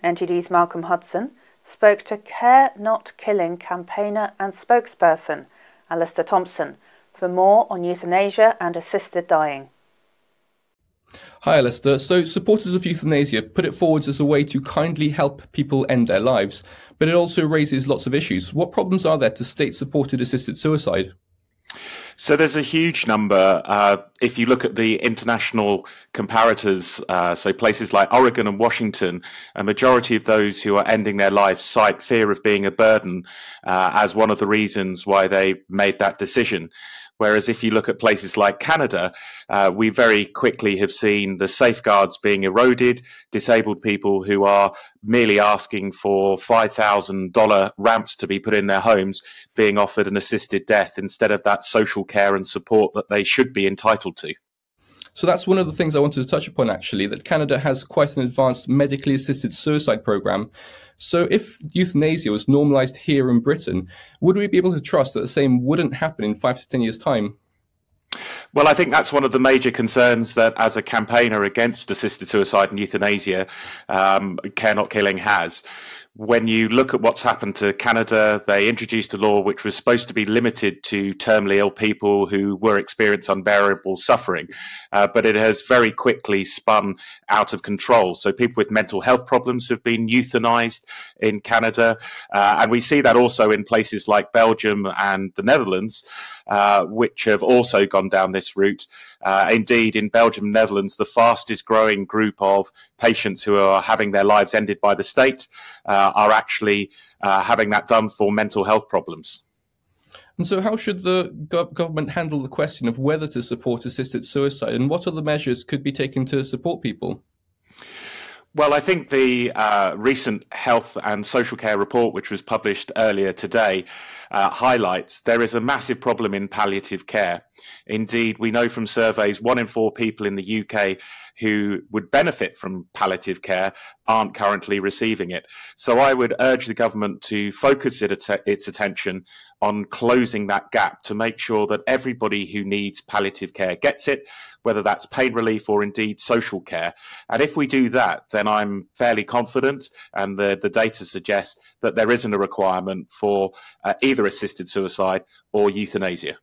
NTD's Malcolm Hudson spoke to Care Not Killing campaigner and spokesperson Alistair Thompson for more on euthanasia and assisted dying. Hi Alistair. So supporters of euthanasia put it forward as a way to kindly help people end their lives, but it also raises lots of issues. What problems are there to state-supported assisted suicide? So there's a huge number. If you look at the international comparators, so places like Oregon and Washington, a majority of those who are ending their lives cite fear of being a burden as one of the reasons why they made that decision. Whereas if you look at places like Canada, we very quickly have seen the safeguards being eroded, disabled people who are merely asking for $5,000 ramps to be put in their homes being offered an assisted death instead of that social care and support that they should be entitled to. So that's one of the things I wanted to touch upon, actually, that Canada has quite an advanced medically assisted suicide program. So if euthanasia was normalized here in Britain, would we be able to trust that the same wouldn't happen in 5 to 10 years' time? Well, I think that's one of the major concerns that, as a campaigner against assisted suicide and euthanasia, Care Not Killing has. When you look at what's happened to Canada, they introduced a law which was supposed to be limited to terminally ill people who were experiencing unbearable suffering, but it has very quickly spun out of control. So people with mental health problems have been euthanized in Canada, and we see that also in places like Belgium and the Netherlands, which have also gone down this route. Indeed, in Belgium and Netherlands, the fastest growing group of patients who are having their lives ended by the state are actually having that done for mental health problems. And so how should the government handle the question of whether to support assisted suicide, and what other measures could be taken to support people? Well, I think the recent health and social care report, which was published earlier today, highlights there is a massive problem in palliative care. Indeed, we know from surveys 1 in 4 people in the UK who would benefit from palliative care aren't currently receiving it. So I would urge the government to focus its attention on closing that gap to make sure that everybody who needs palliative care gets it, whether that's pain relief or indeed social care. And if we do that, then I'm fairly confident, and the data suggests that there isn't a requirement for either assisted suicide or euthanasia.